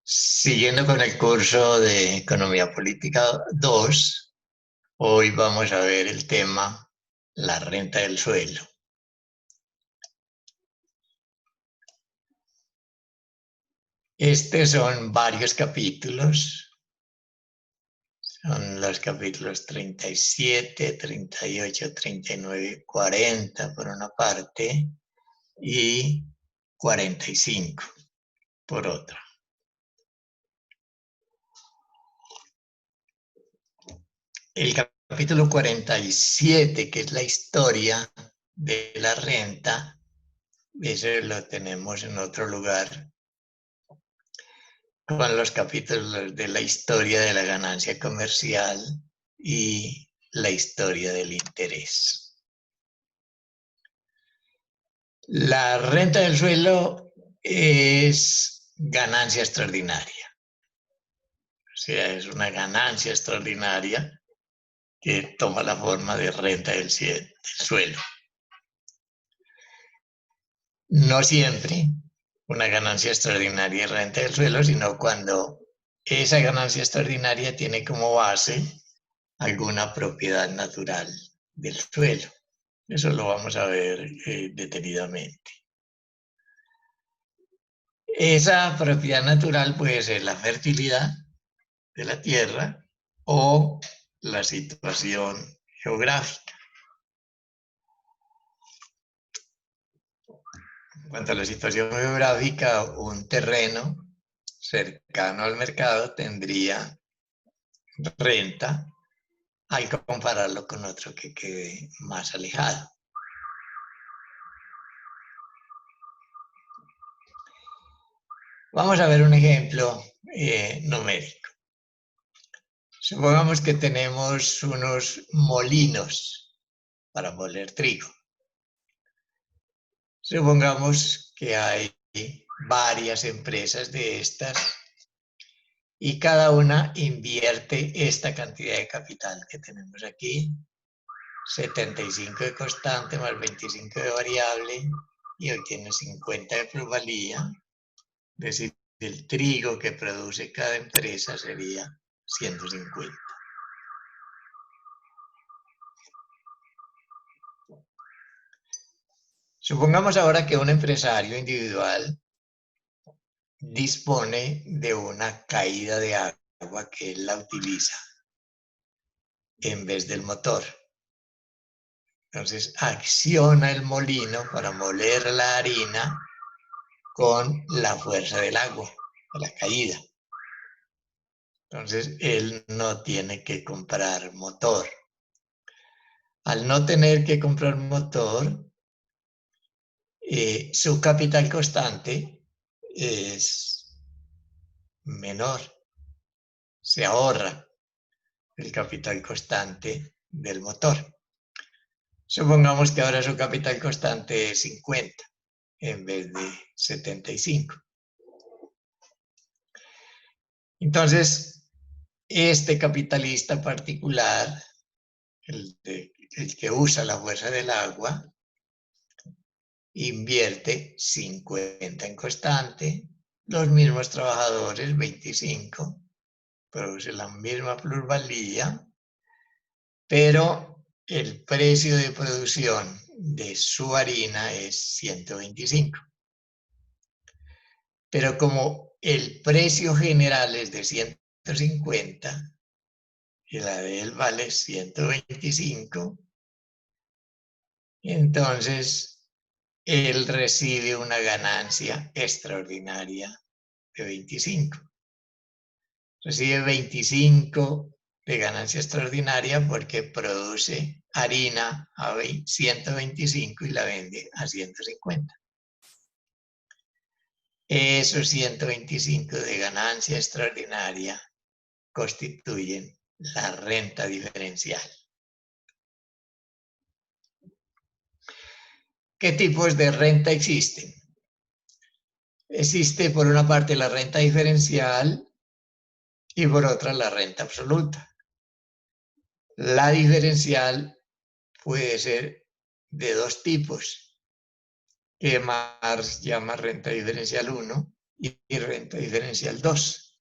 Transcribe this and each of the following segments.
Siguiendo con el curso de Economía Política 2, hoy vamos a ver el tema la renta del suelo. Estos son varios capítulos, son los capítulos 37, 38, 39, 40 por una parte y 45 por otra. El capítulo 47, que es la historia de la renta, eso lo tenemos en otro lugar, con los capítulos de la historia de la ganancia comercial y la historia del interés. La renta del suelo es ganancia extraordinaria. O sea, es una ganancia extraordinaria que toma la forma de renta del suelo. No siempre una ganancia extraordinaria y renta del suelo, sino cuando esa ganancia extraordinaria tiene como base alguna propiedad natural del suelo. Eso lo vamos a ver detenidamente. Esa propiedad natural puede ser la fertilidad de la tierra o la situación geográfica. En cuanto a la situación geográfica, un terreno cercano al mercado tendría renta al compararlo con otro que quede más alejado. Vamos a ver un ejemplo numérico. Supongamos que tenemos unos molinos para moler trigo. Supongamos que hay varias empresas de estas y cada una invierte esta cantidad de capital que tenemos aquí, 75 de constante más 25 de variable, y hoy tiene 50 de plusvalía, es decir, el trigo que produce cada empresa sería 150. Supongamos ahora que un empresario individual dispone de una caída de agua que él la utiliza en vez del motor. Entonces acciona el molino para moler la harina con la fuerza del agua, de la caída. Entonces él no tiene que comprar motor. Al no tener que comprar motor, su capital constante es menor. Se ahorra el capital constante del motor. Supongamos que ahora su capital constante es 50 en vez de 75. Entonces, este capitalista particular, el que usa la fuerza del agua, invierte 50 en constante, los mismos trabajadores 25, produce la misma plusvalía, pero el precio de producción de su harina es 125. Pero como el precio general es de 150 y la de él vale 125, entonces él recibe una ganancia extraordinaria de 25. Recibe 25 de ganancia extraordinaria porque produce harina a 125 y la vende a 150. Esos 125 de ganancia extraordinaria constituyen la renta diferencial. ¿Qué tipos de renta existen? Existe por una parte la renta diferencial y por otra la renta absoluta. La diferencial puede ser de dos tipos, que Marx llama renta diferencial 1 y renta diferencial 2.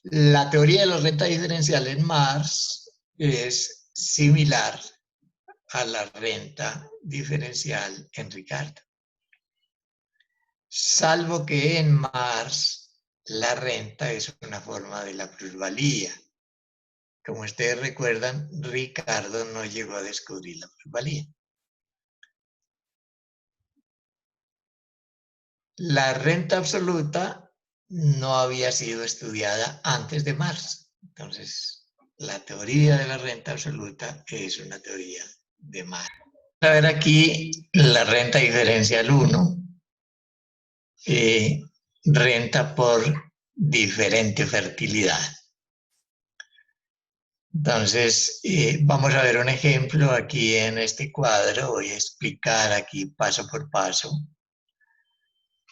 La teoría de la renta diferencial en Marx es similar a la renta diferencial en Ricardo. Salvo que en Marx la renta es una forma de la plusvalía. Como ustedes recuerdan, Ricardo no llegó a descubrir la plusvalía. La renta absoluta no había sido estudiada antes de Marx. Entonces, la teoría de la renta absoluta es una teoría de Marx. A ver aquí la renta diferencial 1, renta por diferente fertilidad. Entonces, vamos a ver un ejemplo aquí en este cuadro. Voy a explicar aquí paso por paso.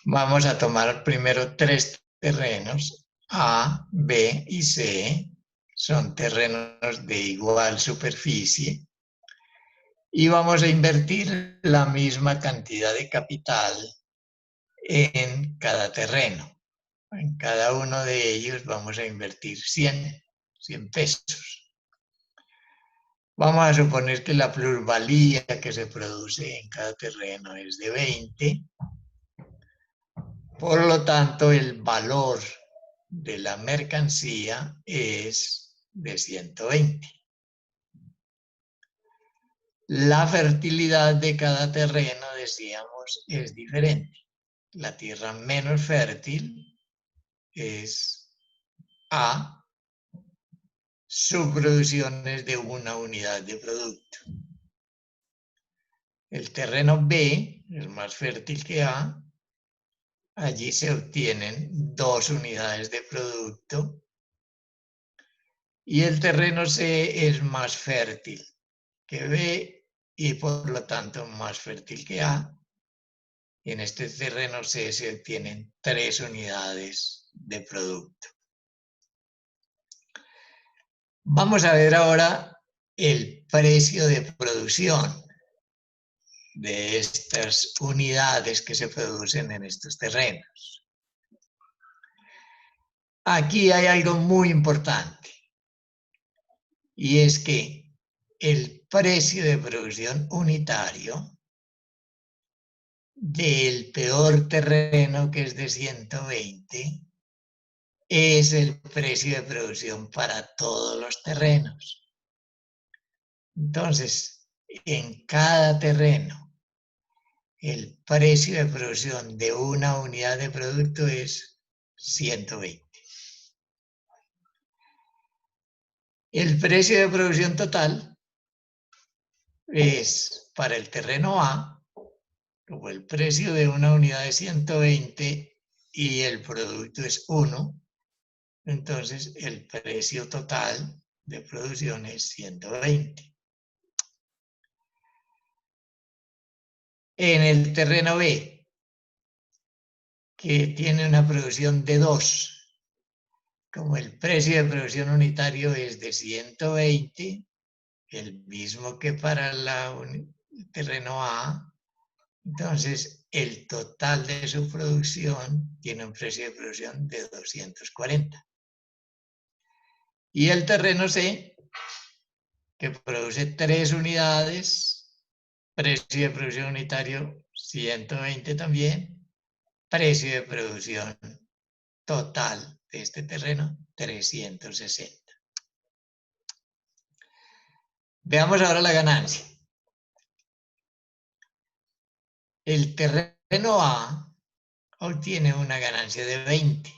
Vamos a tomar primero 3 terrenos, A, B y C. Son terrenos de igual superficie. Y vamos a invertir la misma cantidad de capital en cada terreno. En cada uno de ellos vamos a invertir 100 pesos. Vamos a suponer que la plusvalía que se produce en cada terreno es de 20. Por lo tanto, el valor de la mercancía es de 120. La fertilidad de cada terreno, decíamos, es diferente. La tierra menos fértil es A, su producción es de 1 unidad de producto. El terreno B es más fértil que A. Allí se obtienen 2 unidades de producto. Y el terreno C es más fértil que B y por lo tanto más fértil que A. Y en este terreno C se obtienen 3 unidades de producto. Vamos a ver ahora el precio de producción de estas unidades que se producen en estos terrenos. Aquí hay algo muy importante y es que el precio de producción unitario del peor terreno, que es de 120, es el precio de producción para todos los terrenos. Entonces, en cada terreno, el precio de producción de una unidad de producto es 120. El precio de producción total es para el terreno A, como el precio de una unidad de 120 y el producto es 1, entonces el precio total de producción es 120. En el terreno B, que tiene una producción de 2, como el precio de producción unitario es de 120, el mismo que para el terreno A, entonces el total de su producción tiene un precio de producción de 240. Y el terreno C, que produce 3 unidades, precio de producción unitario 120 también, precio de producción total de este terreno 360. Veamos ahora la ganancia. El terreno A obtiene una ganancia de 20,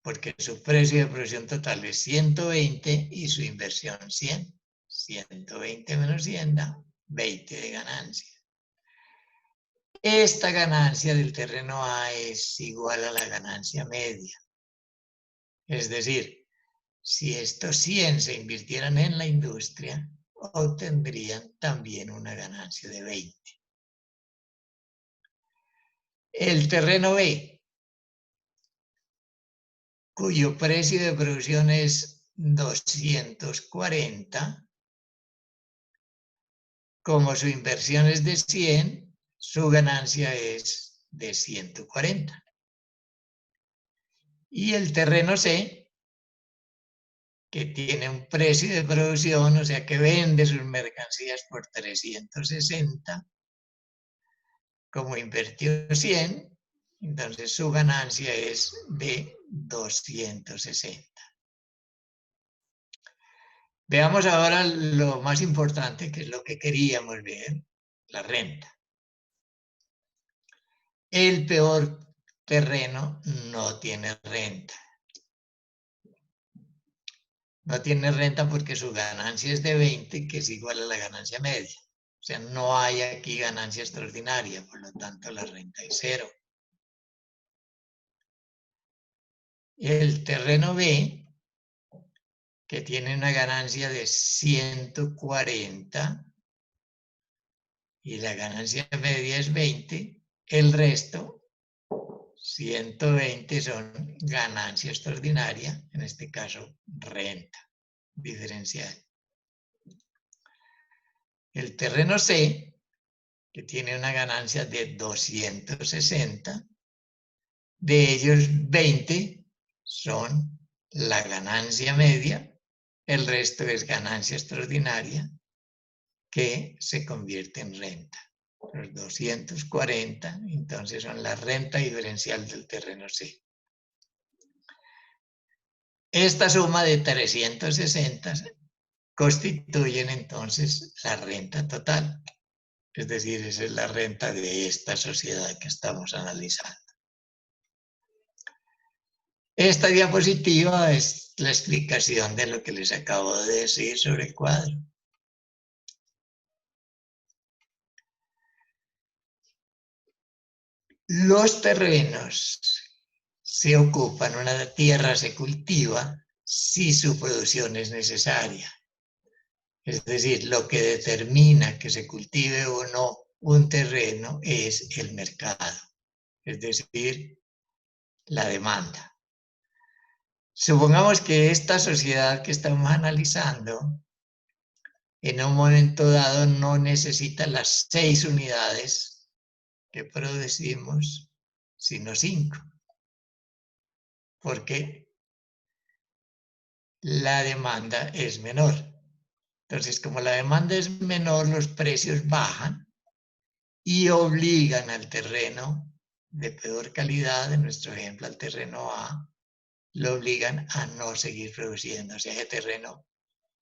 porque su precio de producción total es 120 y su inversión 100. 120 menos 100 da 20 de ganancia. Esta ganancia del terreno A es igual a la ganancia media. Es decir, si estos 100 se invirtieran en la industria, obtendrían también una ganancia de 20. El terreno B, cuyo precio de producción es 240, como su inversión es de 100, su ganancia es de 140. Y el terreno C, que tiene un precio de producción, o sea que vende sus mercancías por 360, como invirtió 100, entonces su ganancia es de 260. Veamos ahora lo más importante, que es lo que queríamos ver, la renta. El peor terreno no tiene renta. No tiene renta porque su ganancia es de 20, que es igual a la ganancia media. O sea, no hay aquí ganancia extraordinaria, por lo tanto la renta es 0. El terreno B, que tiene una ganancia de 140 y la ganancia media es 20, el resto, 120, son ganancia extraordinaria, en este caso renta diferencial. El terreno C, que tiene una ganancia de 260, de ellos 20 son la ganancia media, el resto es ganancia extraordinaria que se convierte en renta. Los 240 entonces son la renta diferencial del terreno C. Esta suma de 360 constituyen entonces la renta total. Es decir, esa es la renta de esta sociedad que estamos analizando. Esta diapositiva es la explicación de lo que les acabo de decir sobre el cuadro. Los terrenos se ocupan, una tierra se cultiva si su producción es necesaria. Es decir, lo que determina que se cultive o no un terreno es el mercado, es decir, la demanda. Supongamos que esta sociedad que estamos analizando en un momento dado no necesita las 6 unidades que producimos, sino 5. Porque la demanda es menor. Entonces, como la demanda es menor, los precios bajan y obligan al terreno de peor calidad, en nuestro ejemplo al terreno A, lo obligan a no seguir produciendo. O sea, ese terreno,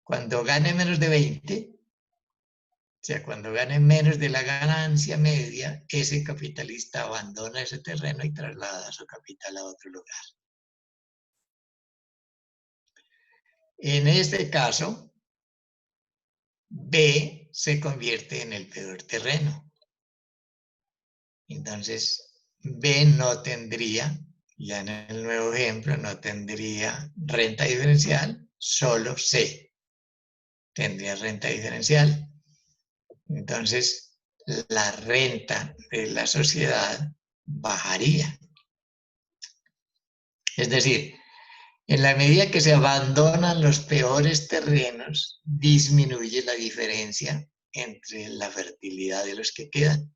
cuando gane menos de 20, o sea, cuando gane menos de la ganancia media, ese capitalista abandona ese terreno y traslada su capital a otro lugar. En este caso, B se convierte en el peor terreno. Entonces, B no tendría, ya en el nuevo ejemplo, no tendría renta diferencial, solo C tendría renta diferencial. Entonces, la renta de la sociedad bajaría. Es decir, en la medida que se abandonan los peores terrenos, disminuye la diferencia entre la fertilidad de los que quedan.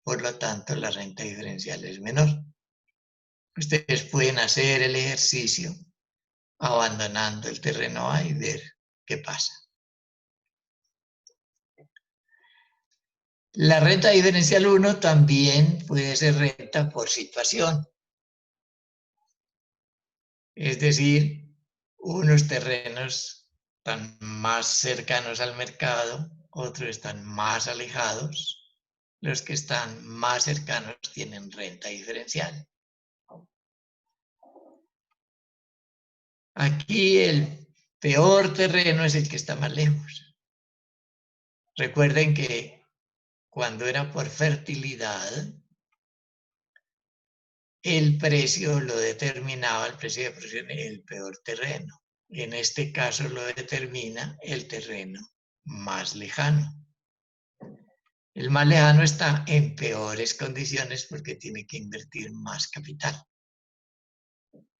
Por lo tanto, la renta diferencial es menor. Ustedes pueden hacer el ejercicio abandonando el terreno A y ver qué pasa. La renta diferencial 1 también puede ser renta por situación. Es decir, unos terrenos están más cercanos al mercado, otros están más alejados. Los que están más cercanos tienen renta diferencial. Aquí el peor terreno es el que está más lejos. Recuerden que cuando era por fertilidad, el precio lo determinaba, el precio de producción, el peor terreno. En este caso lo determina el terreno más lejano. El más lejano está en peores condiciones porque tiene que invertir más capital.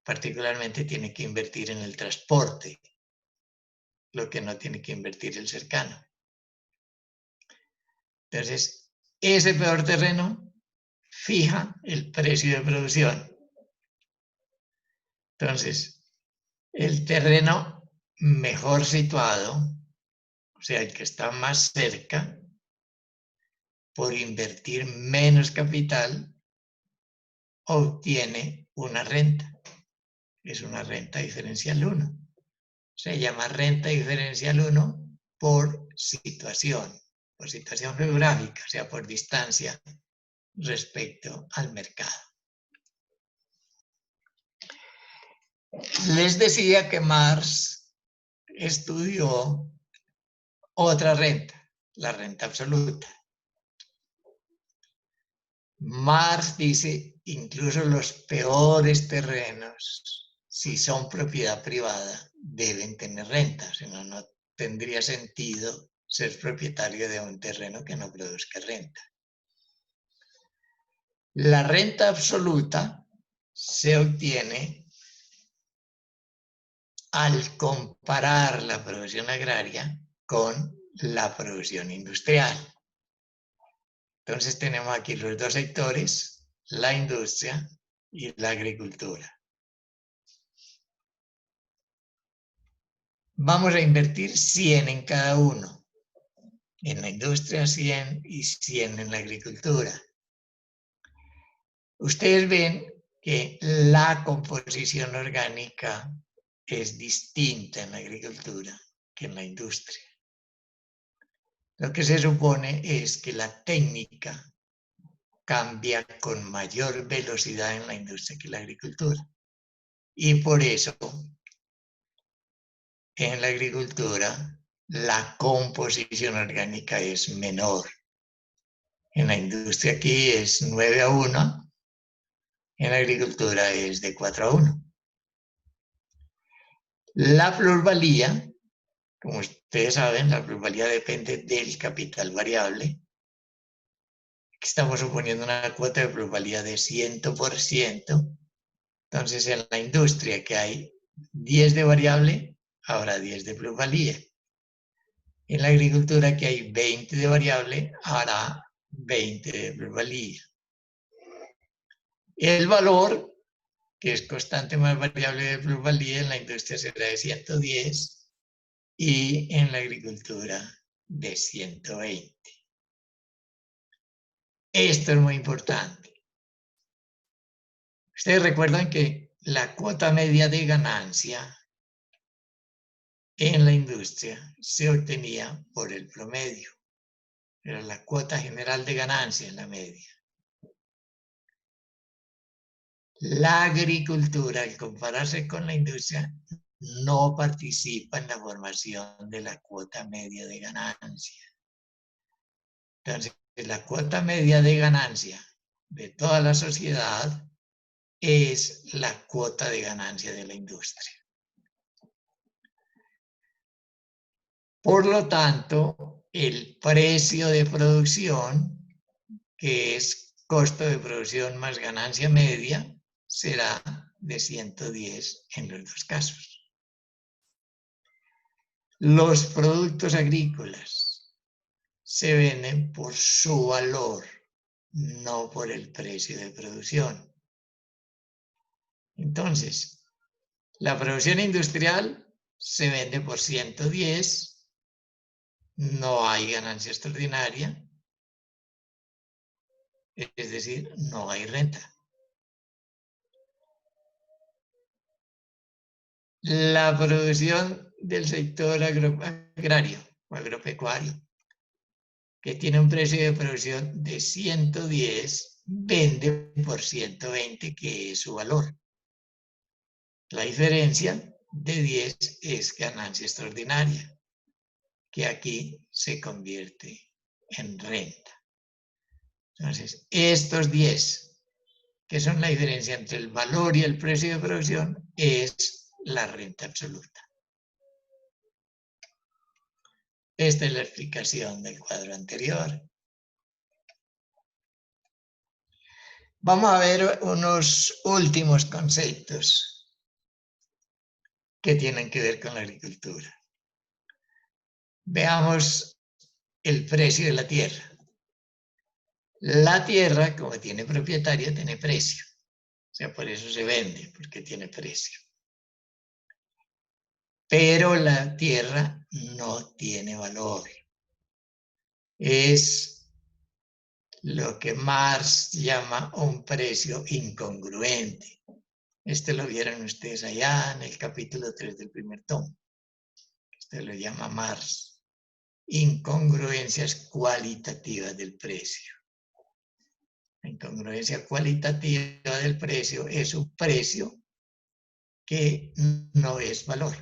Particularmente tiene que invertir en el transporte, lo que no tiene que invertir el cercano. Entonces, ese peor terreno fija el precio de producción. Entonces, el terreno mejor situado, o sea, el que está más cerca, por invertir menos capital, obtiene una renta. Es una renta diferencial 1. Se llama renta diferencial 1 por situación geográfica, o sea, por distancia respecto al mercado. Les decía que Marx estudió otra renta, la renta absoluta. Marx dice, incluso los peores terrenos, si son propiedad privada, deben tener renta, si no, no tendría sentido ser propietario de un terreno que no produzca renta. La renta absoluta se obtiene al comparar la producción agraria con la producción industrial. Entonces tenemos aquí los dos sectores, la industria y la agricultura. Vamos a invertir 100 en cada uno. En la industria 100 y 100 en la agricultura. Ustedes ven que la composición orgánica es distinta en la agricultura que en la industria. Lo que se supone es que la técnica cambia con mayor velocidad en la industria que en la agricultura. Y por eso, en la agricultura, la composición orgánica es menor. En la industria aquí es 9-1, en la agricultura es de 4-1. La plusvalía, como ustedes saben, la plusvalía depende del capital variable. Aquí estamos suponiendo una cuota de plusvalía de 100%. Entonces, en la industria que hay 10 de variable, habrá 10 de plusvalía. En la agricultura que hay 20 de variable, habrá 20 de plusvalía. El valor, que es constante más variable de plusvalía, en la industria será de 110 y en la agricultura de 120. Esto es muy importante. Ustedes recuerdan que la cuota media de ganancia en la industria se obtenía por el promedio. Era la cuota general de ganancia en la media. La agricultura, al compararse con la industria, no participa en la formación de la cuota media de ganancia. Entonces, la cuota media de ganancia de toda la sociedad es la cuota de ganancia de la industria. Por lo tanto, el precio de producción, que es costo de producción más ganancia media, será de 110 en los dos casos. Los productos agrícolas se venden por su valor, no por el precio de producción. Entonces, la producción industrial se vende por 110, no hay ganancia extraordinaria, es decir, no hay renta. La producción del sector agrario o agropecuario, que tiene un precio de producción de 110, vende por 120, que es su valor. La diferencia de 10 es ganancia extraordinaria, que aquí se convierte en renta. Entonces, estos 10, que son la diferencia entre el valor y el precio de producción, es la renta absoluta. Esta es la explicación del cuadro anterior. Vamos a ver unos últimos conceptos que tienen que ver con la agricultura. Veamos el precio de la tierra. La tierra, como tiene propietario, tiene precio. O sea, por eso se vende, porque tiene precio. Pero la tierra no tiene valor. Es lo que Marx llama un precio incongruente. Este lo vieron ustedes allá en el capítulo 3 del primer tomo. Este lo llama Marx. Incongruencias cualitativas del precio. La incongruencia cualitativa del precio es un precio que no es valor.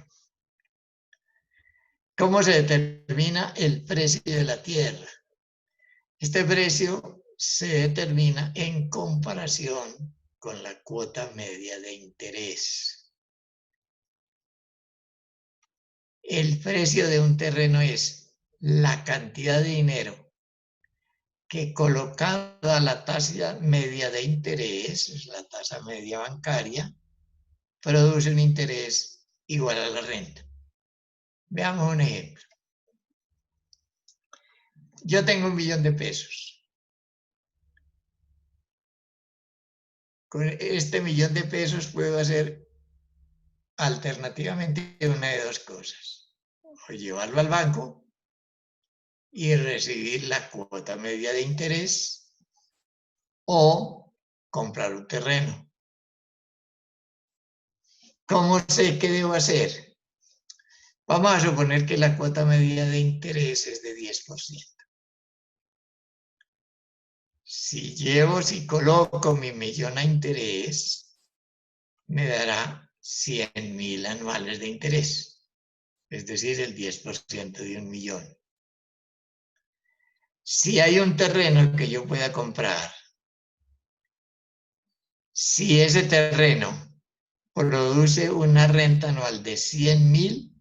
¿Cómo se determina el precio de la tierra? Este precio se determina en comparación con la cuota media de interés. El precio de un terreno es la cantidad de dinero que colocada a la tasa media de interés, la tasa media bancaria, produce un interés igual a la renta. Veamos un ejemplo. Yo tengo 1.000.000 de pesos. Con este 1.000.000 de pesos puedo hacer alternativamente una de dos cosas. O llevarlo al banco y recibir la cuota media de interés, o comprar un terreno. ¿Cómo sé qué debo hacer? Vamos a suponer que la cuota media de interés es de 10%. Si coloco mi 1.000.000 a interés, me dará 100.000 anuales de interés, es decir, el 10% de 1.000.000. Si hay un terreno que yo pueda comprar, si ese terreno produce una renta anual de 100.000,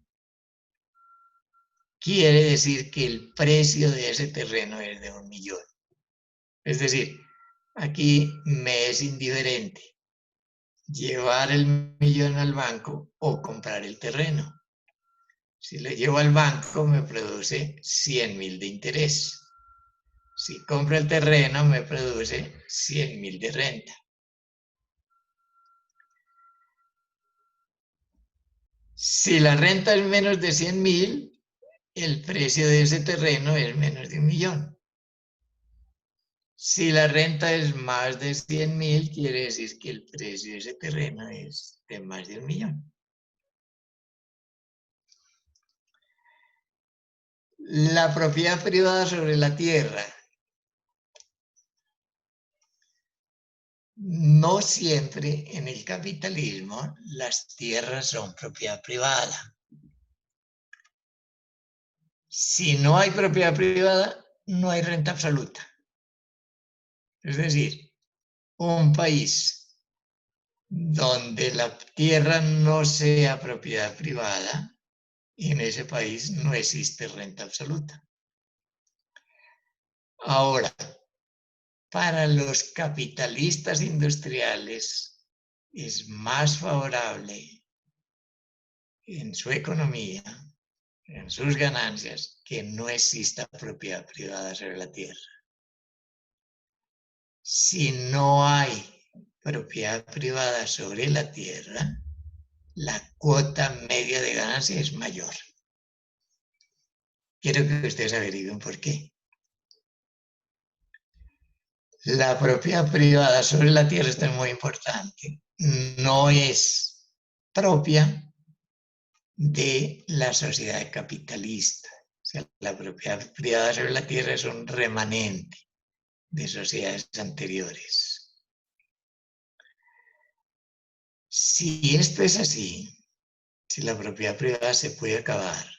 quiere decir que el precio de ese terreno es de 1.000.000. Es decir, aquí me es indiferente llevar el 1.000.000 al banco o comprar el terreno. Si lo llevo al banco me produce 100.000 de interés. Si compro el terreno me produce 100.000 de renta. Si la renta es menos de 100.000, el precio de ese terreno es menos de 1.000.000. Si la renta es más de 100.000, quiere decir que el precio de ese terreno es de más de 1.000.000. La propiedad privada sobre la tierra. No siempre en el capitalismo las tierras son propiedad privada. Si no hay propiedad privada, no hay renta absoluta. Es decir, un país donde la tierra no sea propiedad privada, en ese país no existe renta absoluta. Ahora, para los capitalistas industriales es más favorable en su economía, en sus ganancias, que no exista propiedad privada sobre la tierra. Si no hay propiedad privada sobre la tierra, la cuota media de ganancia es mayor. Quiero que ustedes averigüen por qué. La propiedad privada sobre la tierra, esto es muy importante, no es propia de la sociedad capitalista. O sea, la propiedad privada sobre la tierra es un remanente de sociedades anteriores. Si esto es así, si la propiedad privada se puede acabar,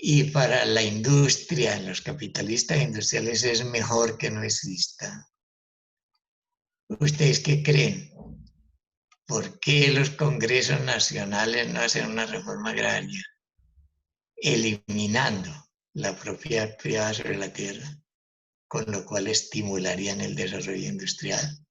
y para la industria, los capitalistas industriales es mejor que no exista, ¿ustedes qué creen? ¿Por qué los congresos nacionales no hacen una reforma agraria eliminando la propiedad privada sobre la tierra, con lo cual estimularían el desarrollo industrial?